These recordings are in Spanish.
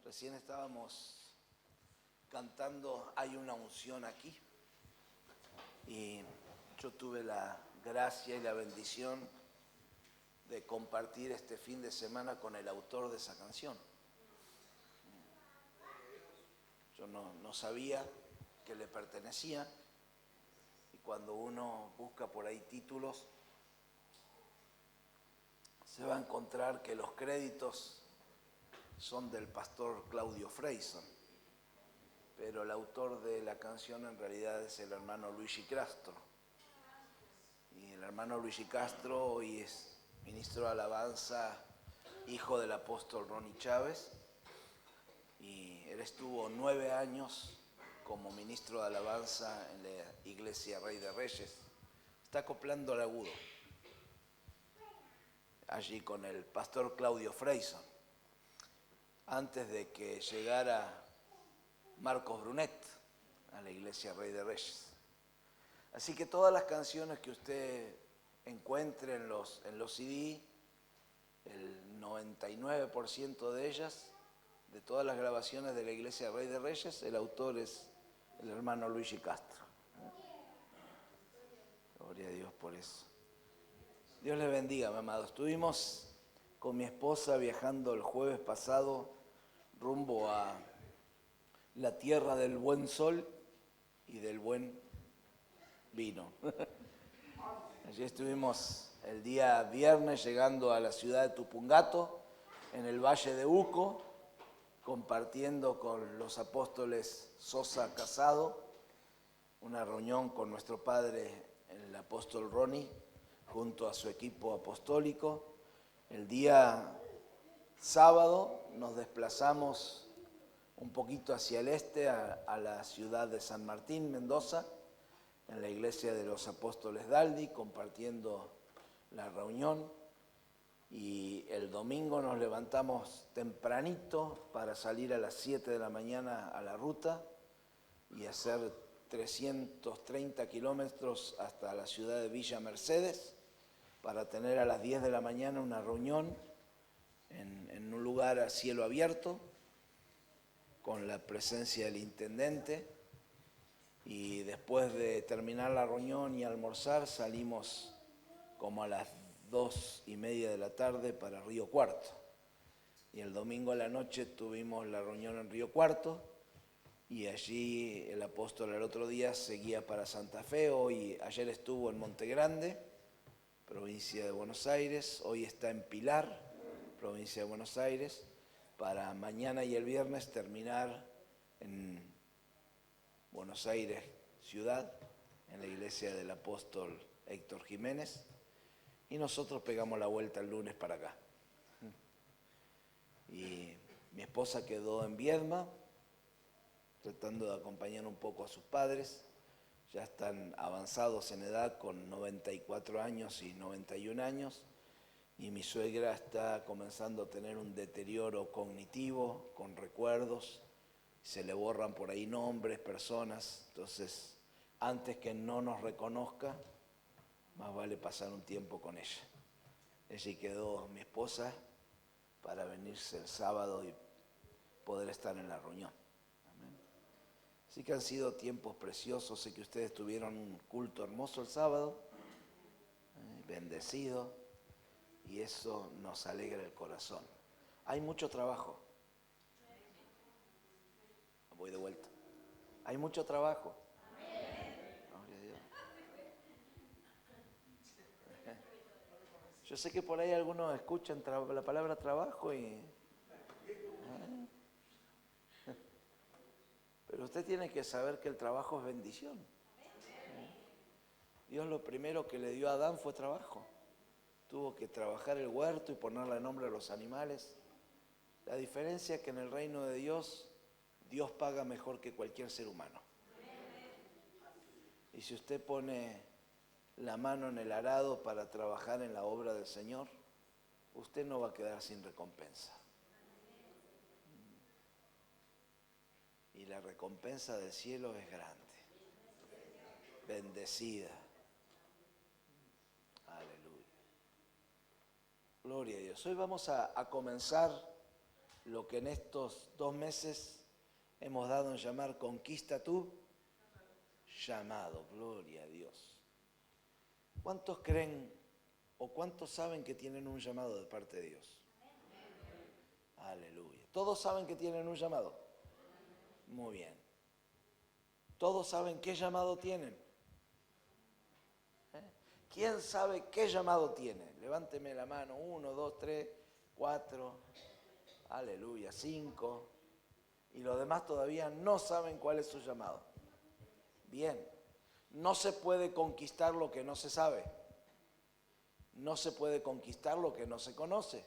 Recién estábamos cantando Hay una unción aquí y yo tuve la gracia y la bendición de compartir este fin de semana con el autor de esa canción. Yo no sabía que le pertenecía y cuando uno busca por ahí títulos se va a encontrar que los créditos son del pastor Claudio Freyson, pero el autor de la canción en realidad es el hermano Luigi Castro. Y el hermano Luigi Castro hoy es ministro de alabanza, hijo del apóstol Ronnie Chávez, y él estuvo 9 años como ministro de alabanza en la iglesia Rey de Reyes. Está acoplando el agudo allí con el pastor Claudio Freyson, antes de que llegara Marcos Brunet a la iglesia Rey de Reyes. Así que todas las canciones que usted encuentre en los CD, el 99% de ellas, de todas las grabaciones de la iglesia Rey de Reyes, el autor es el hermano Luigi Castro. Gloria a Dios por eso. Dios les bendiga, mi amado. Estuvimos con mi esposa viajando el jueves pasado rumbo a la tierra del buen sol y del buen vino. Allí estuvimos el día viernes llegando a la ciudad de Tupungato, en el Valle de Uco, compartiendo con los apóstoles Sosa Casado, una reunión con nuestro padre, el apóstol Ronnie, junto a su equipo apostólico. El día sábado nos desplazamos un poquito hacia el este, a la ciudad de San Martín, Mendoza, en la iglesia de los apóstoles Daldi, compartiendo la reunión. Y el domingo nos levantamos tempranito para salir a las 7 de la mañana a la ruta y hacer 330 kilómetros hasta la ciudad de Villa Mercedes, para tener a las 10 de la mañana una reunión en un lugar a cielo abierto, con la presencia del intendente, y después de terminar la reunión y almorzar salimos como a las 2:30 de la tarde para Río Cuarto. Y el domingo a la noche tuvimos la reunión en Río Cuarto y allí el apóstol el otro día seguía para Santa Fe. Ayer estuvo en Monte Grande, provincia de Buenos Aires, hoy está en Pilar, provincia de Buenos Aires, para mañana y el viernes terminar en Buenos Aires ciudad, en la iglesia del apóstol Héctor Jiménez, y nosotros pegamos la vuelta el lunes para acá. Y mi esposa quedó en Viedma, tratando de acompañar un poco a sus padres. Ya están avanzados en edad, con 94 años y 91 años, y mi suegra está comenzando a tener un deterioro cognitivo, con recuerdos, se le borran por ahí nombres, personas. Entonces, antes que no nos reconozca, más vale pasar un tiempo con ella. Allí quedó mi esposa para venirse el sábado y poder estar en la reunión. Amén. Así que han sido tiempos preciosos. Sé que ustedes tuvieron un culto hermoso el sábado, bendecido, y eso nos alegra el corazón. Hay mucho trabajo. Voy de vuelta. Hay mucho trabajo. Gloria a Dios. Yo sé que por ahí algunos escuchan la palabra trabajo pero usted tiene que saber que el trabajo es bendición. Dios lo primero que le dio a Adán fue trabajo. Tuvo que trabajar el huerto y ponerle nombre a los animales. La diferencia es que en el reino de Dios, Dios paga mejor que cualquier ser humano. Y si usted pone la mano en el arado para trabajar en la obra del Señor, usted no va a quedar sin recompensa. Y la recompensa del cielo es grande, bendecida. Aleluya. Gloria a Dios. Hoy vamos a comenzar lo que en estos 2 meses hemos dado en llamar Conquista tu llamado. Gloria a Dios. ¿Cuántos creen o cuántos saben que tienen un llamado de parte de Dios? Aleluya. ¿Todos saben que tienen un llamado? Muy bien. ¿Todos saben qué llamado tienen? ¿Quién sabe qué llamado tiene? Levánteme la mano. 1, 2, 3, 4. Aleluya. 5. Y los demás todavía no saben cuál es su llamado. Bien. No se puede conquistar lo que no se sabe. No se puede conquistar lo que no se conoce.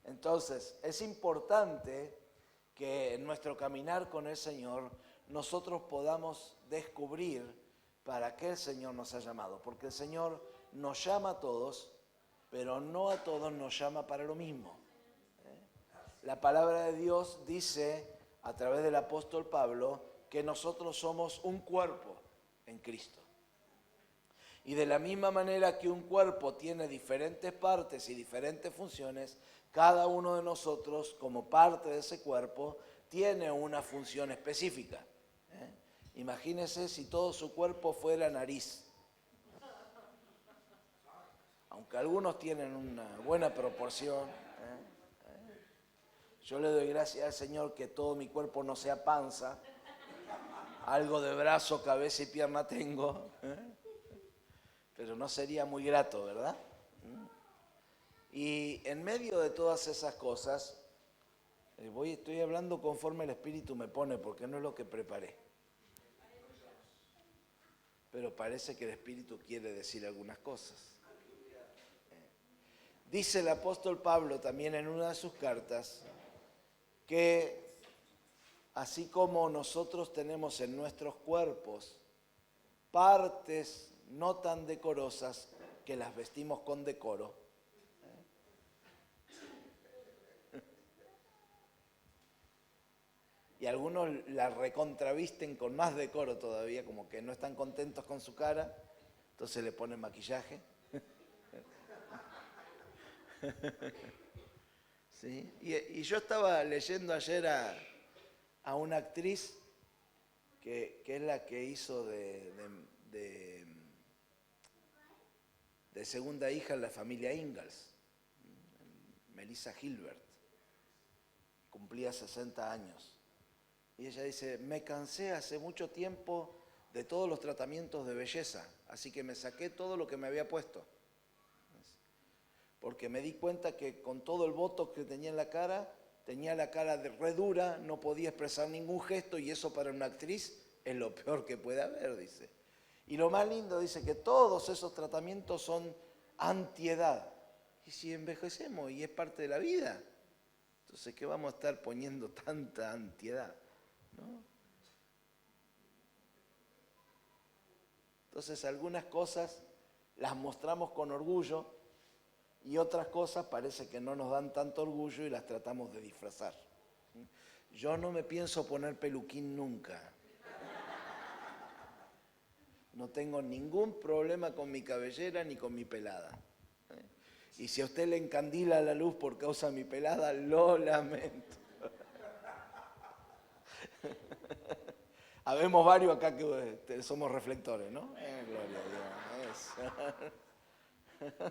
Entonces, es importante que en nuestro caminar con el Señor nosotros podamos descubrir para qué el Señor nos ha llamado. Porque el Señor nos llama a todos, pero no a todos nos llama para lo mismo. La palabra de Dios dice, a través del apóstol Pablo, que nosotros somos un cuerpo en Cristo. Y de la misma manera que un cuerpo tiene diferentes partes y diferentes funciones, cada uno de nosotros, como parte de ese cuerpo, tiene una función específica. Imagínese si todo su cuerpo fuera nariz. Aunque algunos tienen una buena proporción. Yo le doy gracias al Señor que todo mi cuerpo no sea panza. Algo de brazo, cabeza y pierna tengo. Pero no sería muy grato, ¿verdad? Y en medio de todas esas cosas, estoy hablando conforme el Espíritu me pone, porque no es lo que preparé. Pero parece que el Espíritu quiere decir algunas cosas. Dice el apóstol Pablo también en una de sus cartas que así como nosotros tenemos en nuestros cuerpos partes no tan decorosas que las vestimos con decoro, y algunos la recontravisten con más decoro todavía, como que no están contentos con su cara, entonces le ponen maquillaje. ¿Sí? Y yo estaba leyendo ayer a una actriz que es la que hizo de segunda hija en la familia Ingalls, Melissa Gilbert, cumplía 60 años. Y ella dice, me cansé hace mucho tiempo de todos los tratamientos de belleza, así que me saqué todo lo que me había puesto. Porque me di cuenta que con todo el botox que tenía en la cara, tenía la cara re dura, no podía expresar ningún gesto y eso para una actriz es lo peor que puede haber, dice. Y lo más lindo, dice, que todos esos tratamientos son antiedad. Y si envejecemos y es parte de la vida, entonces ¿qué vamos a estar poniendo tanta antiedad? ¿No? Entonces algunas cosas las mostramos con orgullo y otras cosas parece que no nos dan tanto orgullo y las tratamos de disfrazar. Yo no me pienso poner peluquín nunca. No tengo ningún problema con mi cabellera ni con mi pelada. Y si a usted le encandila la luz por causa de mi pelada, lo lamento. Habemos varios acá que somos reflectores, ¿no? Gloria a Dios.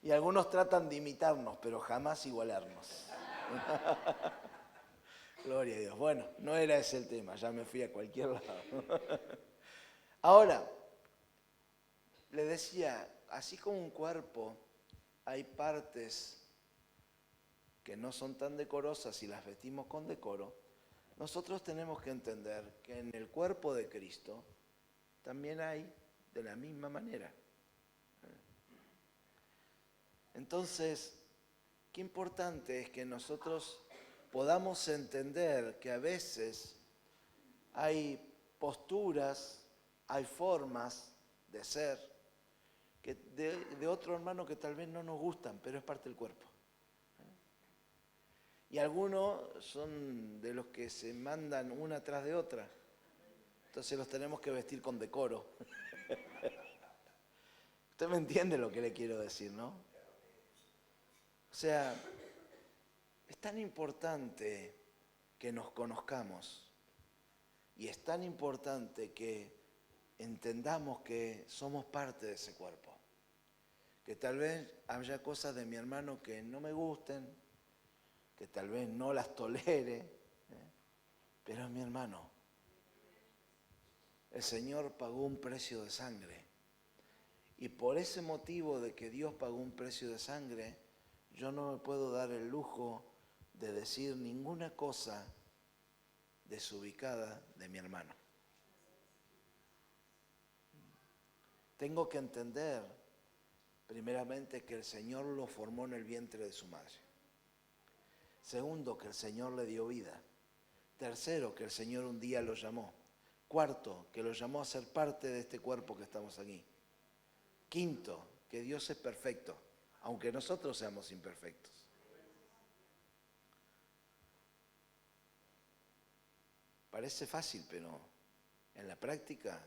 Y algunos tratan de imitarnos, pero jamás igualarnos. Gloria a Dios. Bueno, no era ese el tema, ya me fui a cualquier lado. Ahora, le decía, así como un cuerpo, hay partes que no son tan decorosas y las vestimos con decoro, nosotros tenemos que entender que en el cuerpo de Cristo también hay de la misma manera. Entonces, qué importante es que nosotros podamos entender que a veces hay posturas, hay formas de ser que de otro hermano que tal vez no nos gustan, pero es parte del cuerpo. Y algunos son de los que se mandan una tras de otra. Entonces los tenemos que vestir con decoro. Usted me entiende lo que le quiero decir, ¿no? O sea, Es tan importante que nos conozcamos y es tan importante que entendamos que somos parte de ese cuerpo. Que tal vez haya cosas de mi hermano que no me gusten, que tal vez no las tolere, pero es mi hermano. El Señor pagó un precio de sangre. Y por ese motivo de que Dios pagó un precio de sangre, yo no me puedo dar el lujo de decir ninguna cosa desubicada de mi hermano. Tengo que entender, primeramente, que el Señor lo formó en el vientre de su madre. Segundo, que el Señor le dio vida. Tercero, que el Señor un día lo llamó. Cuarto, que lo llamó a ser parte de este cuerpo que estamos aquí. Quinto, que Dios es perfecto, aunque nosotros seamos imperfectos. Parece fácil, pero en la práctica,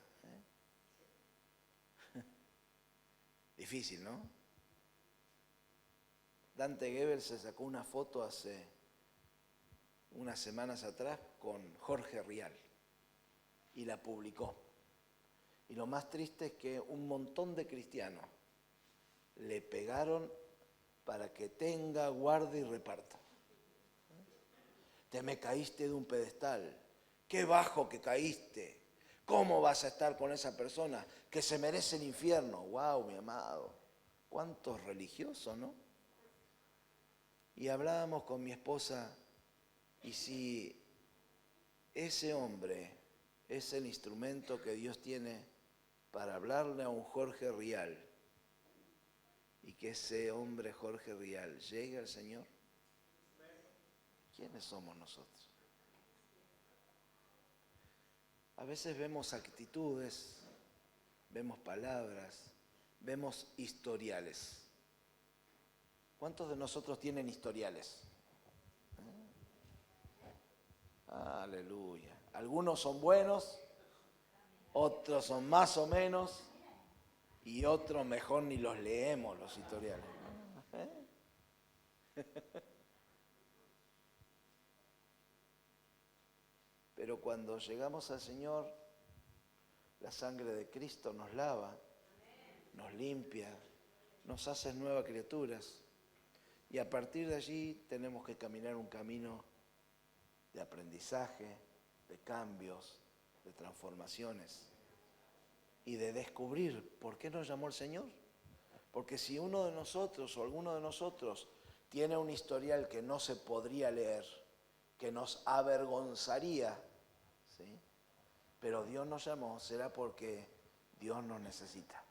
difícil, ¿no? Dante Gebel se sacó una foto hace unas semanas atrás con Jorge Rial y la publicó. Y lo más triste es que un montón de cristianos le pegaron para que tenga, guarde y reparta. Te me caíste de un pedestal. Qué bajo que caíste. ¿Cómo vas a estar con esa persona que se merece el infierno? ¡Wow, mi amado! ¿Cuántos religiosos, no? Y hablábamos con mi esposa, y si ese hombre es el instrumento que Dios tiene para hablarle a un Jorge Rial, y que ese hombre Jorge Rial llegue al Señor, ¿quiénes somos nosotros? A veces vemos actitudes, vemos palabras, vemos historiales. ¿Cuántos de nosotros tienen historiales? Aleluya. Algunos son buenos, otros son más o menos, y otros mejor ni los leemos los historiales. Pero cuando llegamos al Señor, la sangre de Cristo nos lava, nos limpia, nos hace nuevas criaturas. Y a partir de allí tenemos que caminar un camino de aprendizaje, de cambios, de transformaciones y de descubrir por qué nos llamó el Señor. Porque si uno de nosotros o alguno de nosotros tiene un historial que no se podría leer, que nos avergonzaría, ¿sí? Pero Dios nos llamó, será porque Dios nos necesita.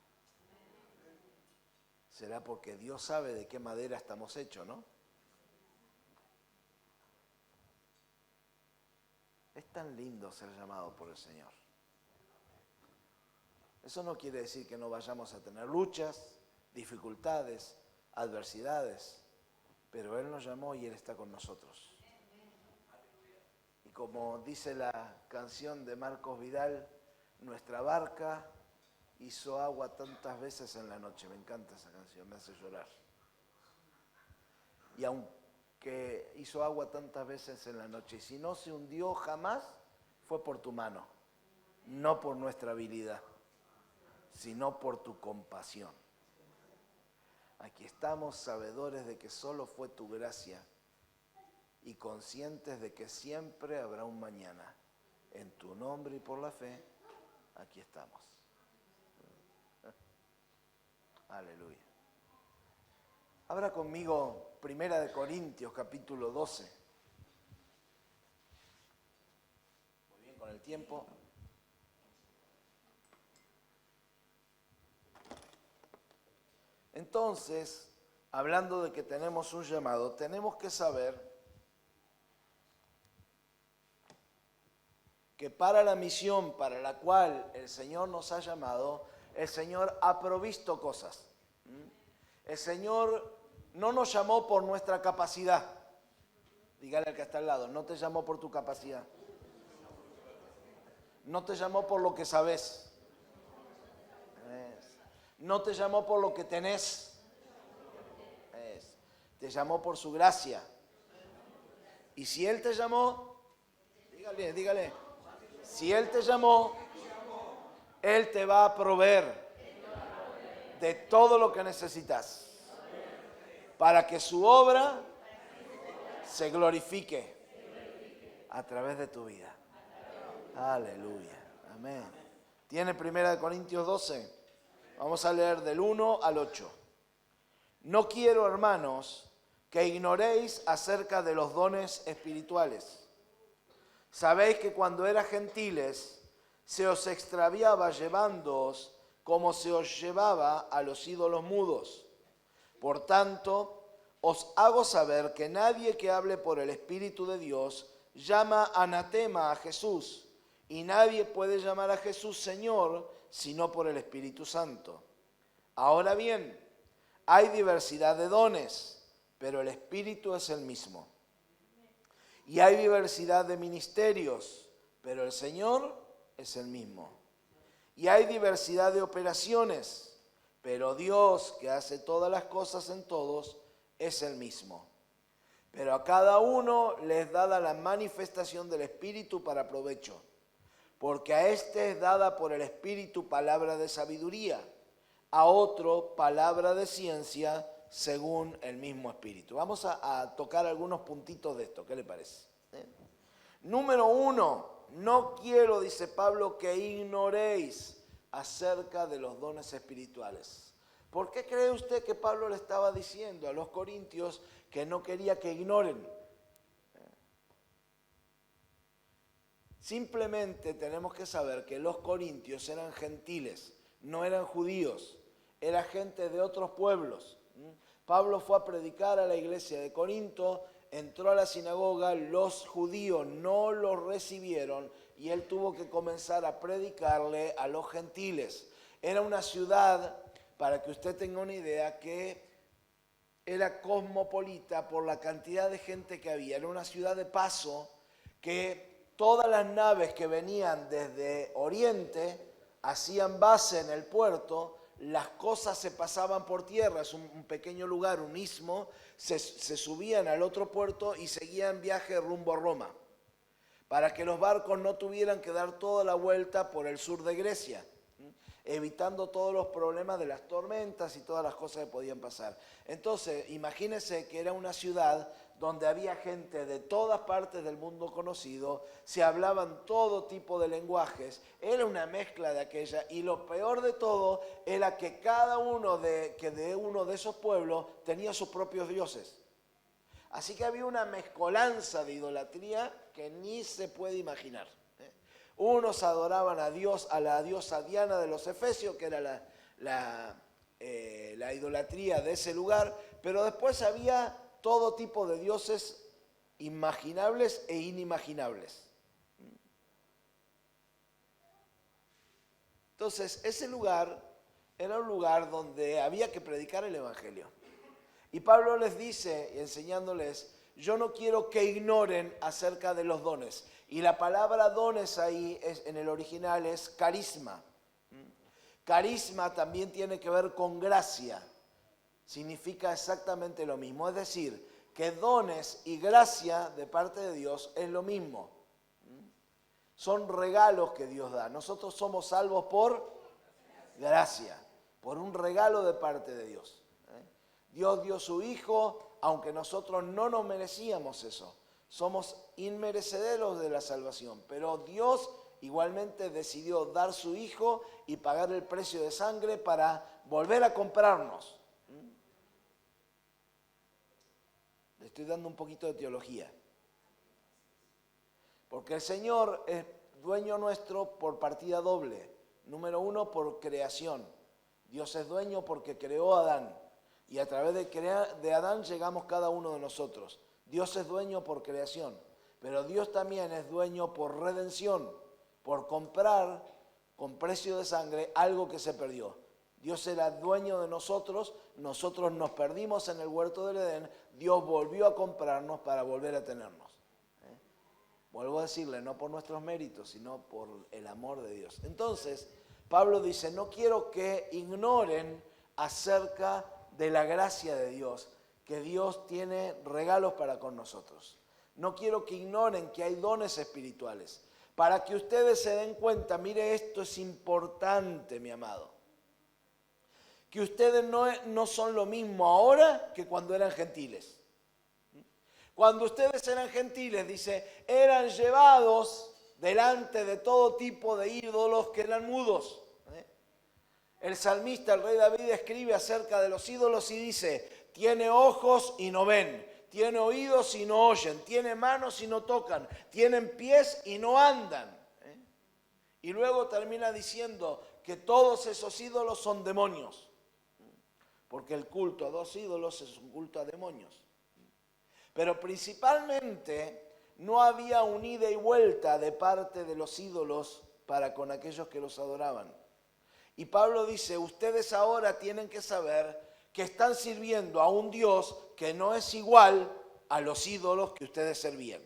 Será porque Dios sabe de qué madera estamos hechos, ¿no? Es tan lindo ser llamado por el Señor. Eso no quiere decir que no vayamos a tener luchas, dificultades, adversidades, pero Él nos llamó y Él está con nosotros. Y como dice la canción de Marcos Vidal, nuestra barca hizo agua tantas veces en la noche. Me encanta esa canción, me hace llorar. Y aunque hizo agua tantas veces en la noche, y si no se hundió jamás, fue por tu mano, no por nuestra habilidad, sino por tu compasión. Aquí estamos sabedores de que solo fue tu gracia y conscientes de que siempre habrá un mañana. En tu nombre y por la fe, aquí estamos. Aleluya. Abra conmigo 1 Corintios capítulo 12. Muy bien, con el tiempo. Entonces, hablando de que tenemos un llamado, tenemos que saber que para la misión para la cual el Señor nos ha llamado, el Señor ha provisto cosas. El Señor no nos llamó por nuestra capacidad. Dígale al que está al lado, no te llamó por tu capacidad. No te llamó por lo que sabes. No te llamó por lo que tenés. Te llamó por su gracia. Y si Él te llamó, dígale, si Él te llamó, Él te va a proveer de todo lo que necesitas para que su obra se glorifique a través de tu vida. Aleluya. Amén. ¿Tiene 1 Corintios 12? Vamos a leer del 1 al 8. No quiero, hermanos, que ignoréis acerca de los dones espirituales. Sabéis que cuando eras gentiles, se os extraviaba llevándoos como se os llevaba a los ídolos mudos. Por tanto, os hago saber que nadie que hable por el Espíritu de Dios llama anatema a Jesús, y nadie puede llamar a Jesús Señor sino por el Espíritu Santo. Ahora bien, hay diversidad de dones, pero el Espíritu es el mismo. Y hay diversidad de ministerios, pero el Señor es el mismo. Y hay diversidad de operaciones, pero Dios, que hace todas las cosas en todos, es el mismo. Pero a cada uno le es dada la manifestación del Espíritu para provecho, porque a este es dada por el Espíritu palabra de sabiduría, a otro palabra de ciencia según el mismo Espíritu. Vamos a tocar algunos puntitos de esto, ¿qué le parece? Número 1, no quiero, dice Pablo, que ignoréis acerca de los dones espirituales. ¿Por qué cree usted que Pablo le estaba diciendo a los corintios que no quería que ignoren? Simplemente tenemos que saber que los corintios eran gentiles, no eran judíos, era gente de otros pueblos. Pablo fue a predicar a la iglesia de Corinto, entró a la sinagoga, los judíos no lo recibieron y él tuvo que comenzar a predicarle a los gentiles. Era una ciudad, para que usted tenga una idea, que era cosmopolita por la cantidad de gente que había. Era una ciudad de paso que todas las naves que venían desde Oriente hacían base en el puerto, las cosas se pasaban por tierra, es un pequeño lugar, un istmo, se subían al otro puerto y seguían viaje rumbo a Roma, para que los barcos no tuvieran que dar toda la vuelta por el sur de Grecia, evitando todos los problemas de las tormentas y todas las cosas que podían pasar. Entonces, imagínense que era una ciudad donde había gente de todas partes del mundo conocido, se hablaban todo tipo de lenguajes, era una mezcla de aquella, y lo peor de todo era que cada uno de esos pueblos tenía sus propios dioses. Así que había una mezcolanza de idolatría que ni se puede imaginar. Unos adoraban a Dios, a la diosa Diana de los Efesios, que era la idolatría de ese lugar, pero después había todo tipo de dioses imaginables e inimaginables. Entonces, ese lugar era un lugar donde había que predicar el Evangelio. Y Pablo les dice, enseñándoles, yo no quiero que ignoren acerca de los dones. Y la palabra dones ahí en el original es carisma. Carisma también tiene que ver con gracia. Significa exactamente lo mismo. Es decir, que dones y gracia de parte de Dios es lo mismo. Son regalos que Dios da. Nosotros somos salvos por gracia, por un regalo de parte de Dios. Dios dio su Hijo, aunque nosotros no nos merecíamos eso. Somos inmerecederos de la salvación, pero Dios igualmente decidió dar su Hijo y pagar el precio de sangre para volver a comprarnos. Le estoy dando un poquito de teología. Porque el Señor es dueño nuestro por partida doble. Número 1, por creación. Dios es dueño porque creó a Adán. Y a través de Adán llegamos cada uno de nosotros. Dios es dueño por creación. Pero Dios también es dueño por redención. Por comprar con precio de sangre algo que se perdió. Dios era dueño de nosotros. Nosotros nos perdimos en el huerto del Edén. Dios volvió a comprarnos para volver a tenernos. Vuelvo a decirle, no por nuestros méritos, sino por el amor de Dios. Entonces, Pablo dice, no quiero que ignoren acerca de la gracia de Dios, que Dios tiene regalos para con nosotros. No quiero que ignoren que hay dones espirituales. Para que ustedes se den cuenta, mire, esto es importante, mi amado. Que ustedes no son lo mismo ahora que cuando eran gentiles. Cuando ustedes eran gentiles, dice, eran llevados delante de todo tipo de ídolos que eran mudos. El salmista, el rey David, escribe acerca de los ídolos y dice, tiene ojos y no ven, tiene oídos y no oyen, tiene manos y no tocan, tienen pies y no andan. Y luego termina diciendo que todos esos ídolos son demonios, porque el culto a dos ídolos es un culto a demonios. Pero principalmente no había un ida y vuelta de parte de los ídolos para con aquellos que los adoraban. Y Pablo dice, ustedes ahora tienen que saber que están sirviendo a un Dios que no es igual a los ídolos que ustedes servían.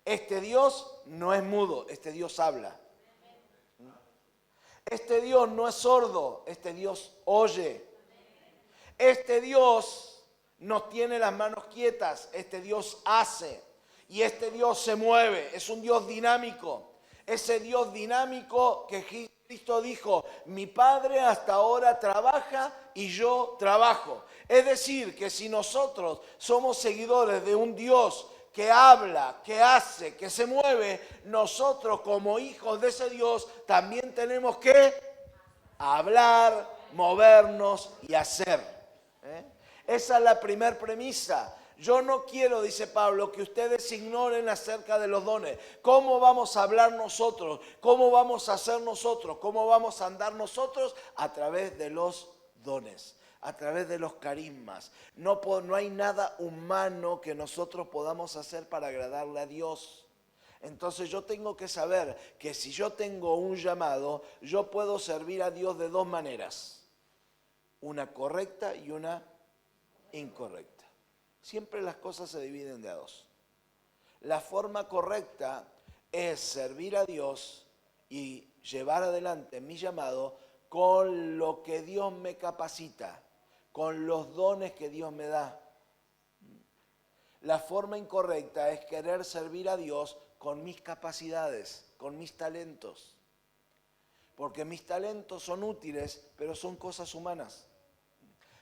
Este Dios no es mudo, este Dios habla. Este Dios no es sordo, este Dios oye. Este Dios no tiene las manos quietas, este Dios hace. Y este Dios se mueve, es un Dios dinámico. Ese Dios dinámico que Cristo dijo, mi Padre hasta ahora trabaja y yo trabajo. Es decir, que si nosotros somos seguidores de un Dios que habla, que hace, que se mueve, nosotros como hijos de ese Dios también tenemos que hablar, movernos y hacer. Esa es la primera premisa. Yo no quiero, dice Pablo, que ustedes ignoren acerca de los dones. ¿Cómo vamos a hablar nosotros? ¿Cómo vamos a hacer nosotros? ¿Cómo vamos a andar nosotros? A través de los dones, a través de los carismas. No hay nada humano que nosotros podamos hacer para agradarle a Dios. Entonces yo tengo que saber que si yo tengo un llamado, yo puedo servir a Dios de dos maneras. Una correcta y una incorrecta. Siempre las cosas se dividen de a dos. La forma correcta es servir a Dios y llevar adelante mi llamado con lo que Dios me capacita, con los dones que Dios me da. La forma incorrecta es querer servir a Dios con mis capacidades, con mis talentos. Porque mis talentos son útiles, pero son cosas humanas.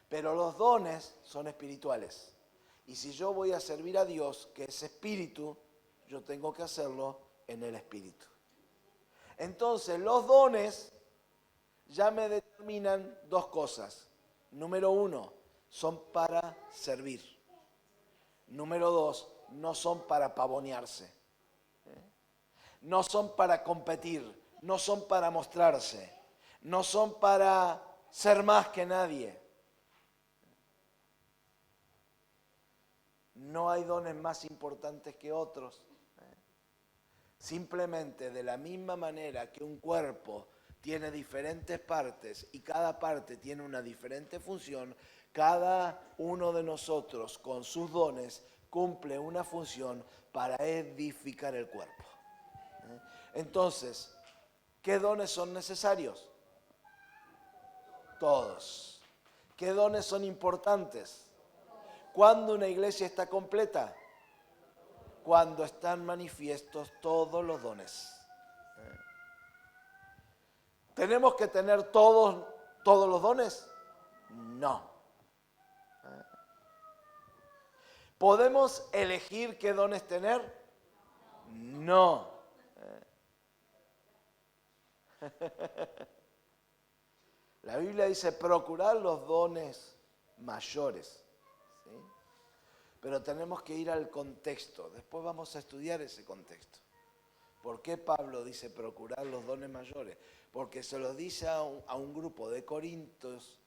Pero los dones son espirituales. Y si yo voy a servir a Dios, que es espíritu, yo tengo que hacerlo en el espíritu. Entonces, los dones ya me determinan dos cosas. Número uno, son para servir. Número dos, no son para pavonearse. No son para competir, no son para mostrarse, no son para ser más que nadie. No hay dones más importantes que otros. Simplemente de la misma manera que un cuerpo tiene diferentes partes y cada parte tiene una diferente función, cada uno de nosotros con sus dones cumple una función para edificar el cuerpo. Entonces, ¿qué dones son necesarios? Todos. ¿Qué dones son importantes? ¿Cuándo una iglesia está completa? Cuando están manifiestos todos los dones. ¿Tenemos que tener todos los dones? No. ¿Podemos elegir qué dones tener? No. La Biblia dice procurar los dones mayores. ¿Sí? Pero tenemos que ir al contexto. Después vamos a estudiar ese contexto. ¿Por qué Pablo dice procurar los dones mayores? Porque se los dice a un grupo de corintios,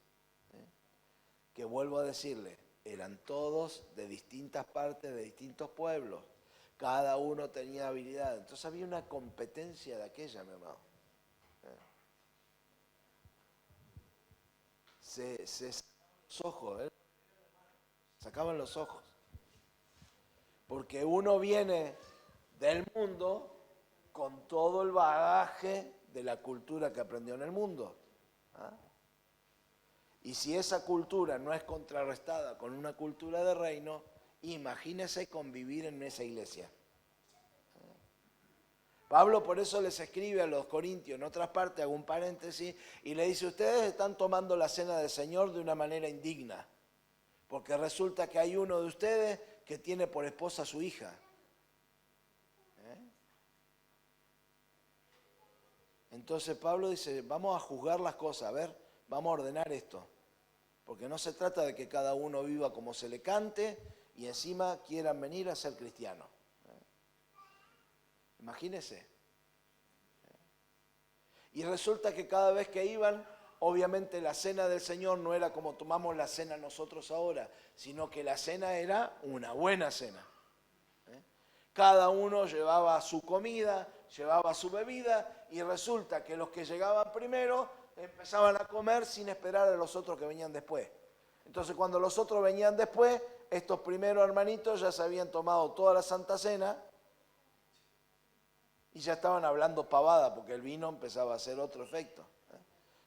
que vuelvo a decirle, eran todos de distintas partes, de distintos pueblos. Cada uno tenía habilidad. Entonces había una competencia de aquella, mi amado. Se sacaban los ojos, sacaban los ojos. Porque uno viene del mundo con todo el bagaje de la cultura que aprendió en el mundo. Y si esa cultura no es contrarrestada con una cultura de reino, Imagínese convivir en esa iglesia. Pablo por eso les escribe a los corintios, en otras partes, hago un paréntesis, y le dice, ustedes están tomando la cena del Señor de una manera indigna, porque resulta que hay uno de ustedes que tiene por esposa a su hija. Entonces Pablo dice, vamos a juzgar las cosas, a ver, vamos a ordenar esto, porque no se trata de que cada uno viva como se le cante y encima quieran venir a ser cristianos. Imagínense. Y resulta que cada vez que iban, obviamente la cena del Señor no era como tomamos la cena nosotros ahora, sino que la cena era una buena cena. Cada uno llevaba su comida, llevaba su bebida, y resulta que los que llegaban primero empezaban a comer sin esperar a los otros que venían después. Entonces cuando los otros venían después, estos primeros hermanitos ya se habían tomado toda la Santa Cena, y ya estaban hablando pavada, porque el vino empezaba a hacer otro efecto.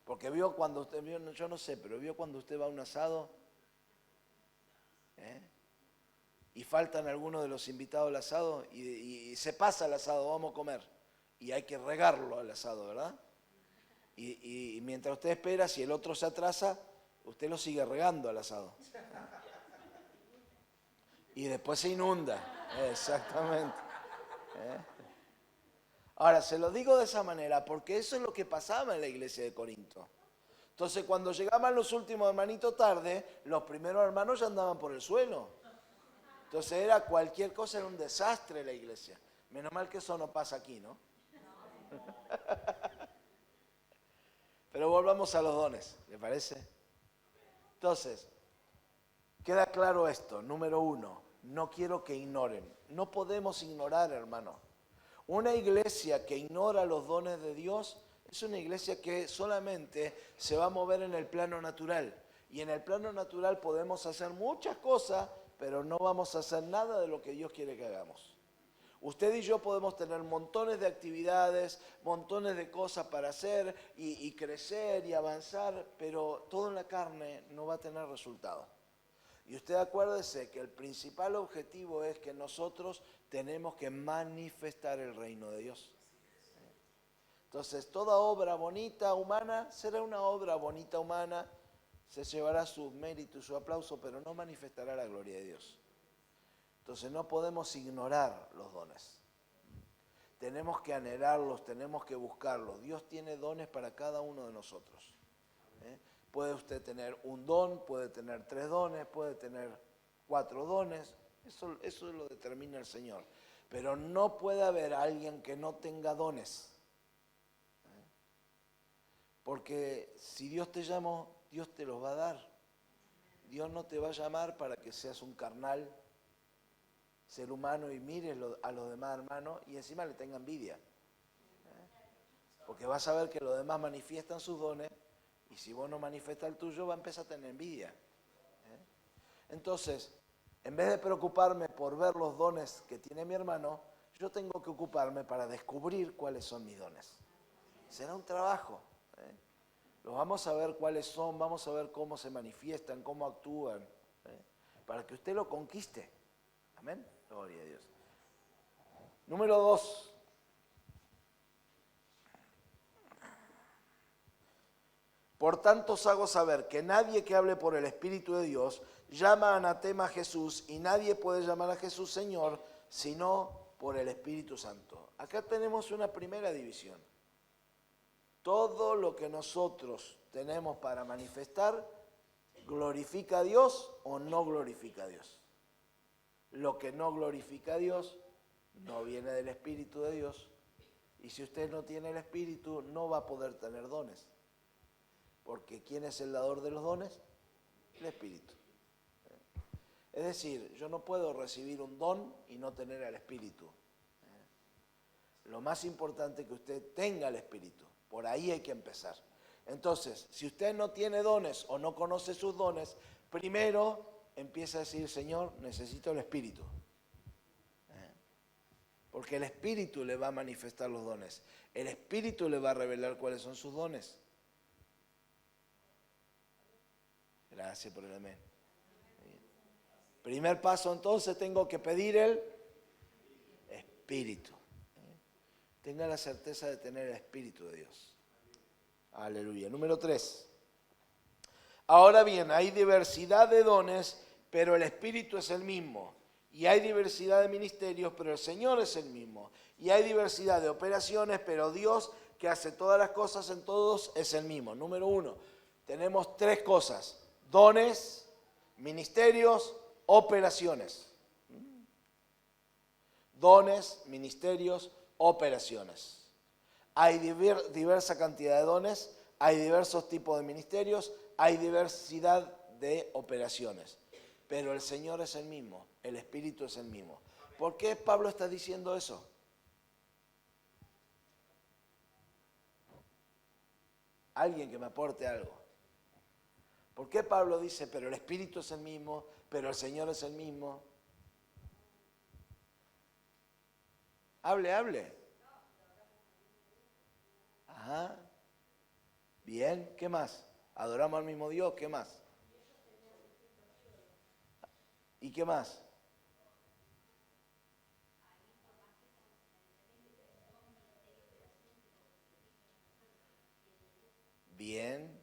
Porque vio cuando usted, yo no sé, pero vio cuando usted va a un asado, y faltan algunos de los invitados al asado, y se pasa el asado, vamos a comer, y hay que regarlo al asado, ¿verdad? Y mientras usted espera, si el otro se atrasa, usted lo sigue regando al asado. Y después se inunda, exactamente. Ahora, se lo digo de esa manera porque eso es lo que pasaba en la iglesia de Corinto. Entonces, cuando llegaban los últimos hermanitos tarde, los primeros hermanos ya andaban por el suelo. Entonces, era cualquier cosa, era un desastre la iglesia. Menos mal que eso no pasa aquí, ¿no? Pero volvamos a los dones, ¿le parece? Entonces, queda claro esto. Número 1, no quiero que ignoren. No podemos ignorar, hermano. Una iglesia que ignora los dones de Dios es una iglesia que solamente se va a mover en el plano natural. Y en el plano natural podemos hacer muchas cosas, pero no vamos a hacer nada de lo que Dios quiere que hagamos. Usted y yo podemos tener montones de actividades, montones de cosas para hacer y crecer y avanzar, pero todo en la carne no va a tener resultado. Y usted acuérdese que el principal objetivo es que nosotros tenemos que manifestar el reino de Dios. Entonces, toda obra bonita humana será una obra bonita humana, se llevará su mérito y su aplauso, pero no manifestará la gloria de Dios. Entonces, no podemos ignorar los dones. Tenemos que anhelarlos, tenemos que buscarlos. Dios tiene dones para cada uno de nosotros. Puede usted tener un don, puede tener 3 dones, puede tener 4 dones. Eso lo determina el Señor. Pero no puede haber alguien que no tenga dones. Porque si Dios te llamó, Dios te los va a dar. Dios no te va a llamar para que seas un carnal ser humano y mires a los demás hermanos y encima le tenga envidia. Porque vas a ver que los demás manifiestan sus dones. Y si vos no manifiestas el tuyo, va a empezar a tener envidia. Entonces, en vez de preocuparme por ver los dones que tiene mi hermano, yo tengo que ocuparme para descubrir cuáles son mis dones. Será un trabajo. Los vamos a ver cuáles son, vamos a ver cómo se manifiestan, cómo actúan, para que usted lo conquiste. Amén. Gloria a Dios. Número 2. Por tanto os hago saber que nadie que hable por el Espíritu de Dios llama anatema a Jesús, y nadie puede llamar a Jesús Señor sino por el Espíritu Santo. Acá tenemos una primera división. Todo lo que nosotros tenemos para manifestar, ¿glorifica a Dios o no glorifica a Dios? Lo que no glorifica a Dios no viene del Espíritu de Dios, y si usted no tiene el Espíritu no va a poder tener dones. Porque ¿quién es el dador de los dones? El Espíritu. Es decir, yo no puedo recibir un don y no tener al Espíritu. Lo más importante es que usted tenga el Espíritu. Por ahí hay que empezar. Entonces, si usted no tiene dones o no conoce sus dones, primero empieza a decir, Señor, necesito el Espíritu. Porque el Espíritu le va a manifestar los dones. El Espíritu le va a revelar cuáles son sus dones. Gracias por el amén. Primer paso entonces, tengo que pedir el Espíritu. Tenga la certeza de tener el Espíritu de Dios. Aleluya. Número 3. Ahora bien, hay diversidad de dones, pero el Espíritu es el mismo. Y hay diversidad de ministerios, pero el Señor es el mismo. Y hay diversidad de operaciones, pero Dios, que hace todas las cosas en todos, es el mismo. Número 1, tenemos 3 cosas: dones, ministerios, operaciones. Dones, ministerios, operaciones. Hay diversa cantidad de dones, hay diversos tipos de ministerios, hay diversidad de operaciones. Pero el Señor es el mismo, el Espíritu es el mismo. ¿Por qué Pablo está diciendo eso? Alguien que me aporte algo. ¿Por qué Pablo dice, pero el Espíritu es el mismo, pero el Señor es el mismo? Hable. Ajá. Bien, ¿qué más? Adoramos al mismo Dios, ¿qué más? ¿Y qué más? Bien.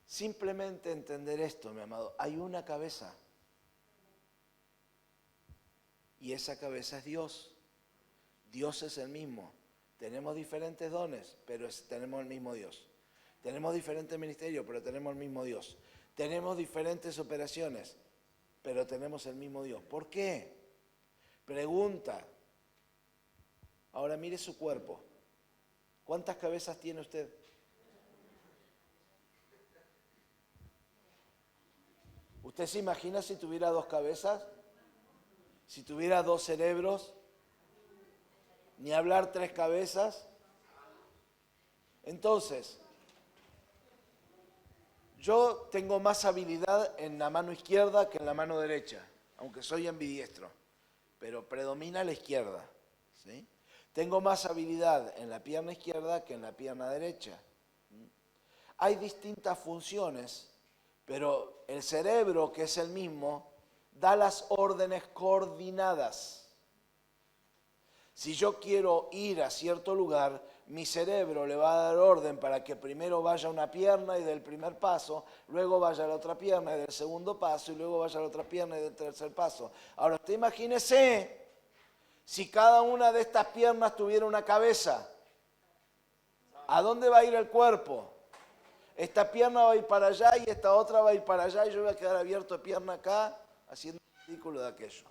Simplemente entender esto, mi amado. Hay una cabeza. Y esa cabeza es Dios. Dios es el mismo. Tenemos diferentes dones, pero tenemos el mismo Dios. Tenemos diferentes ministerios, pero tenemos el mismo Dios. Tenemos diferentes operaciones, pero tenemos el mismo Dios. ¿Por qué? Pregunta. Ahora mire su cuerpo. ¿Cuántas cabezas tiene usted? ¿Usted se imagina si tuviera 2 cabezas? Si tuviera 2 cerebros, ni hablar 3 cabezas. Entonces, yo tengo más habilidad en la mano izquierda que en la mano derecha, aunque soy ambidiestro, pero predomina la izquierda, ¿sí? Tengo más habilidad en la pierna izquierda que en la pierna derecha. Hay distintas funciones, pero el cerebro, que es el mismo, da las órdenes coordinadas. Si yo quiero ir a cierto lugar, mi cerebro le va a dar orden para que primero vaya una pierna y del primer paso, luego vaya la otra pierna y del segundo paso, y luego vaya la otra pierna y del tercer paso. Ahora, usted imagínese si cada una de estas piernas tuviera una cabeza. ¿A dónde va a ir el cuerpo? Esta pierna va a ir para allá y esta otra va a ir para allá y yo voy a quedar abierto de pierna acá haciendo un ridículo de aquello.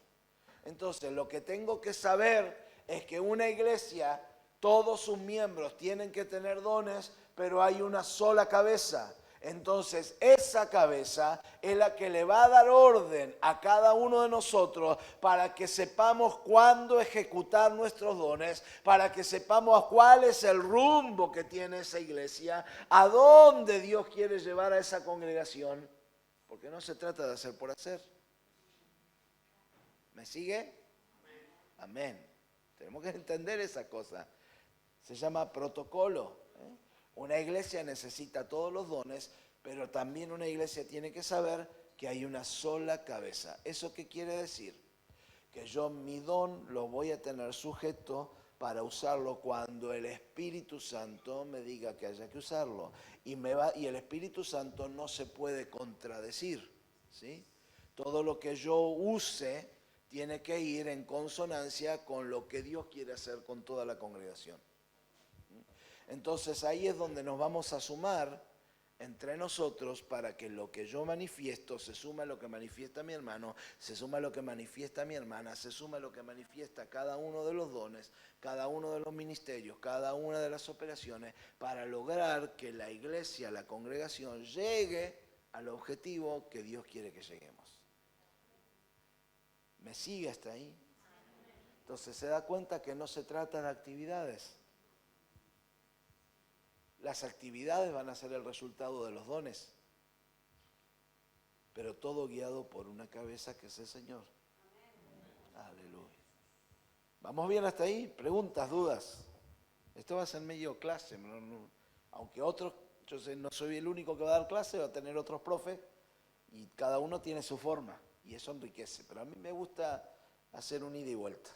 Entonces, lo que tengo que saber es que una iglesia, todos sus miembros tienen que tener dones, pero hay una sola cabeza. Entonces, esa cabeza es la que le va a dar orden a cada uno de nosotros para que sepamos cuándo ejecutar nuestros dones, para que sepamos cuál es el rumbo que tiene esa iglesia, a dónde Dios quiere llevar a esa congregación, porque no se trata de hacer por hacer. ¿Me sigue? Amén. Tenemos que entender esa cosa. Se llama protocolo. Una iglesia necesita todos los dones, pero también una iglesia tiene que saber que hay una sola cabeza. ¿Eso qué quiere decir? Que yo mi don lo voy a tener sujeto para usarlo cuando el Espíritu Santo me diga que haya que usarlo. Y el Espíritu Santo no se puede contradecir, ¿sí? Todo lo que yo use tiene que ir en consonancia con lo que Dios quiere hacer con toda la congregación. Entonces ahí es donde nos vamos a sumar entre nosotros para que lo que yo manifiesto se suma a lo que manifiesta mi hermano, se suma a lo que manifiesta mi hermana, se suma a lo que manifiesta cada uno de los dones, cada uno de los ministerios, cada una de las operaciones, para lograr que la iglesia, la congregación, llegue al objetivo que Dios quiere que lleguemos. ¿Me sigue hasta ahí? Entonces se da cuenta que no se trata de actividades. Las actividades van a ser el resultado de los dones, pero todo guiado por una cabeza que es el Señor. Aleluya. ¿Vamos bien hasta ahí? ¿Preguntas, dudas? Esto va a ser medio clase, aunque otros, yo no soy el único que va a dar clase, va a tener otros profes y cada uno tiene su forma y eso enriquece. Pero a mí me gusta hacer un ida y vuelta.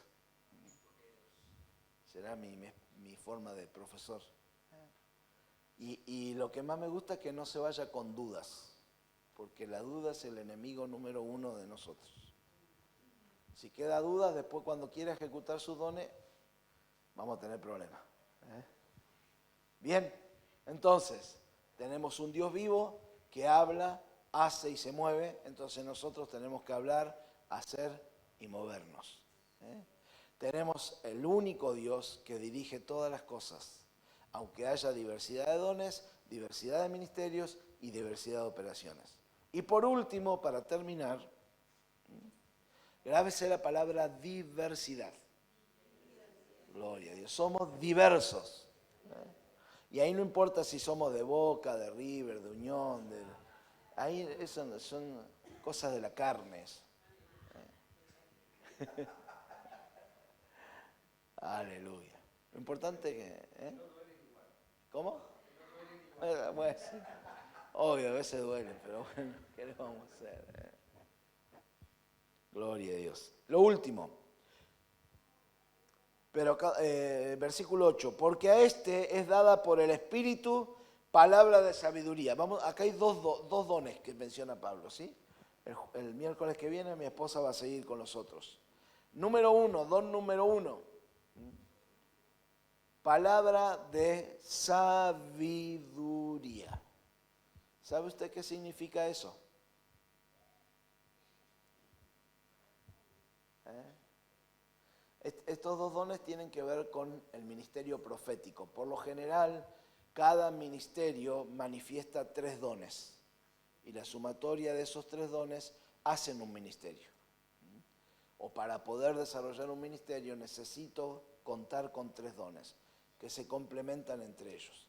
Será mi forma de profesor. Y lo que más me gusta es que no se vaya con dudas, porque la duda es el enemigo número uno de nosotros. Si queda duda, después cuando quiera ejecutar sus dones, vamos a tener problemas. Bien, entonces, tenemos un Dios vivo que habla, hace y se mueve, entonces nosotros tenemos que hablar, hacer y movernos. Tenemos el único Dios que dirige todas las cosas, aunque haya diversidad de dones, diversidad de ministerios y diversidad de operaciones. Y por último, para terminar, grábese la palabra diversidad. Gloria a Dios, somos diversos. Y ahí no importa si somos de Boca, de River, de Unión, ahí eso son cosas de la carne. Aleluya. Lo importante es que... ¿Cómo? Bueno, sí. Obvio, a veces duele, pero bueno, ¿qué le vamos a hacer? Gloria a Dios. Lo último. Pero versículo 8, porque a este es dada por el Espíritu palabra de sabiduría. Vamos, acá hay dos dones que menciona Pablo, ¿sí? El miércoles que viene mi esposa va a seguir con los otros. Número 1, don número 1. Palabra de sabiduría. ¿Sabe usted qué significa eso? Estos dos dones tienen que ver con el ministerio profético. Por lo general, cada ministerio manifiesta 3 dones. Y la sumatoria de esos 3 dones hacen un ministerio. O para poder desarrollar un ministerio necesito contar con 3 dones que se complementan entre ellos.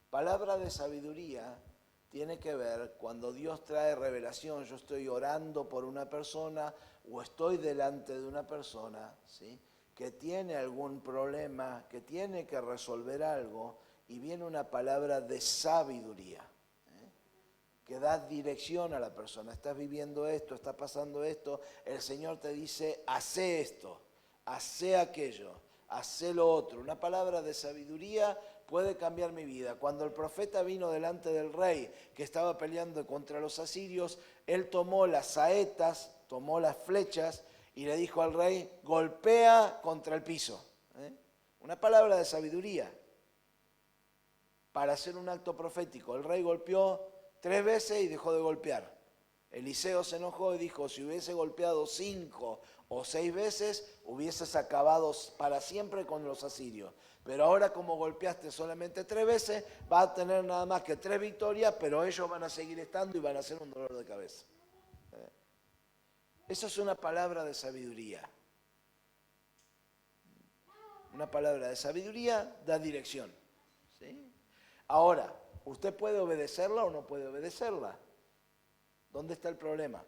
Palabra de sabiduría tiene que ver cuando Dios trae revelación. Yo estoy orando por una persona o estoy delante de una persona, ¿sí?, que tiene algún problema, que tiene que resolver algo, y viene una palabra de sabiduría, que da dirección a la persona. Estás viviendo esto, está pasando esto, el Señor te dice, hacé esto, hacé aquello, hacé lo otro. Una palabra de sabiduría puede cambiar mi vida. Cuando el profeta vino delante del rey que estaba peleando contra los asirios, él tomó las saetas, tomó las flechas y le dijo al rey, golpea contra el piso. Una palabra de sabiduría para hacer un acto profético. El rey golpeó 3 veces y dejó de golpear. Eliseo se enojó y dijo, si hubiese golpeado 5 o 6 veces, hubieses acabado para siempre con los asirios. Pero ahora como golpeaste solamente 3 veces, vas a tener nada más que 3 victorias, pero ellos van a seguir estando y van a ser un dolor de cabeza. Eso es una palabra de sabiduría. Una palabra de sabiduría da dirección, ¿sí? Ahora, ¿usted puede obedecerla o no puede obedecerla? ¿Dónde está el problema?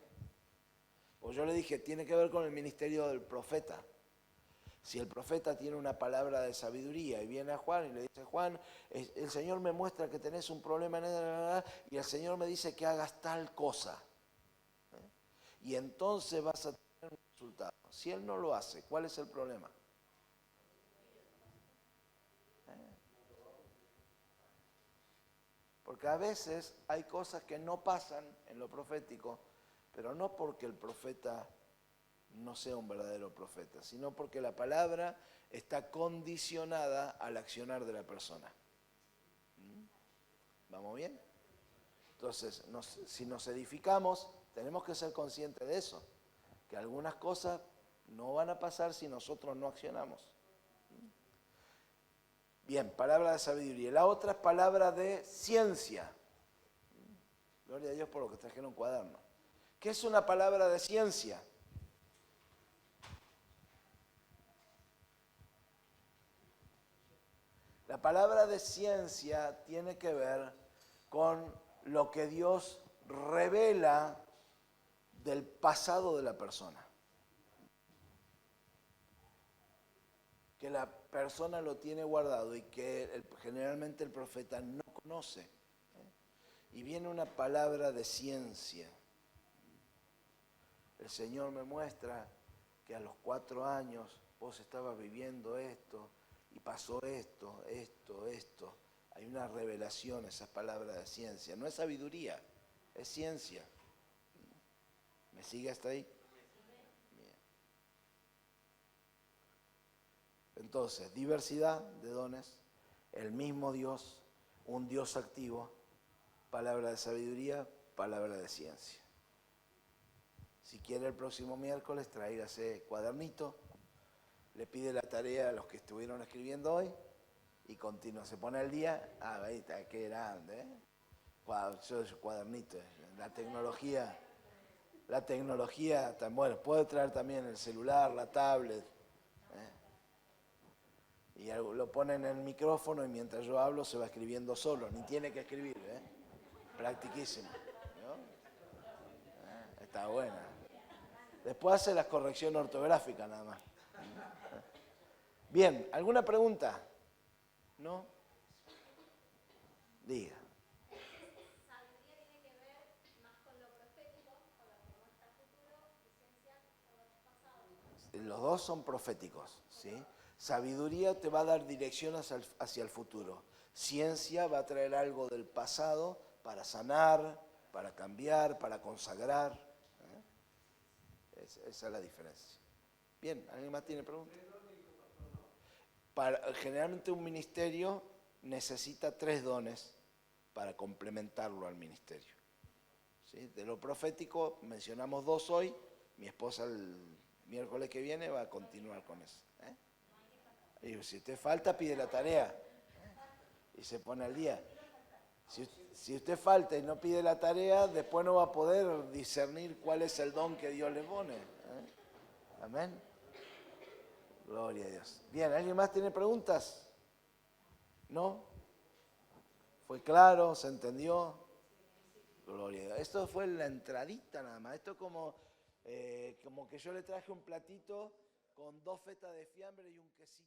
Pues yo le dije, tiene que ver con el ministerio del profeta. Si el profeta tiene una palabra de sabiduría y viene a Juan y le dice, Juan, el Señor me muestra que tenés un problema y el Señor me dice que hagas tal cosa. Y entonces vas a tener un resultado. Si Él no lo hace, ¿cuál es el problema? Porque a veces hay cosas que no pasan en lo profético, pero no porque el profeta no sea un verdadero profeta, sino porque la palabra está condicionada al accionar de la persona. ¿Vamos bien? Entonces, si nos edificamos, tenemos que ser conscientes de eso, que algunas cosas no van a pasar si nosotros no accionamos. Bien, palabra de sabiduría. La otra es palabra de ciencia. Gloria a Dios por lo que trajeron un cuaderno. ¿Qué es una palabra de ciencia? La palabra de ciencia tiene que ver con lo que Dios revela del pasado de la persona. Que la persona lo tiene guardado y que generalmente el profeta no conoce. Y viene una palabra de ciencia. El Señor me muestra que a los 4 años vos estabas viviendo esto y pasó esto. Hay una revelación, esas palabras de ciencia. No es sabiduría, es ciencia. ¿Me sigue hasta ahí? Bien. Entonces, diversidad de dones, el mismo Dios, un Dios activo, palabra de sabiduría, palabra de ciencia. Si quiere el próximo miércoles, tráigase cuadernito, le pide la tarea a los que estuvieron escribiendo hoy y continúa. Se pone al día, ahí está, qué grande, ¿eh? Cuadernito, la tecnología, bueno, puede traer también el celular, la tablet, ¿eh? Y lo pone en el micrófono y mientras yo hablo se va escribiendo solo, ni tiene que escribir, ¿eh? Practiquísimo, ¿no? Está buena. Después hace las correcciones ortográficas nada más. Bien, ¿alguna pregunta? ¿No? Diga. Sabiduría tiene que ver más con lo profético, con lo que muestra el futuro, y ciencia con lo pasado. Los dos son proféticos, ¿sí? Sabiduría te va a dar dirección hacia el futuro. Ciencia va a traer algo del pasado para sanar, para cambiar, para consagrar. Esa es la diferencia. Bien, ¿alguien más tiene preguntas? Generalmente un ministerio necesita 3 dones para complementarlo al ministerio. ¿Sí? De lo profético mencionamos 2 hoy, mi esposa el miércoles que viene va a continuar con eso. Y si usted falta, pide la tarea y se pone al día. Si usted falta y no pide la tarea, después no va a poder discernir cuál es el don que Dios le pone. Amén. Gloria a Dios. Bien, ¿alguien más tiene preguntas? ¿No? ¿Fue claro? ¿Se entendió? Gloria a Dios. Esto fue la entradita nada más. Esto es como que yo le traje un platito con 2 fetas de fiambre y un quesito.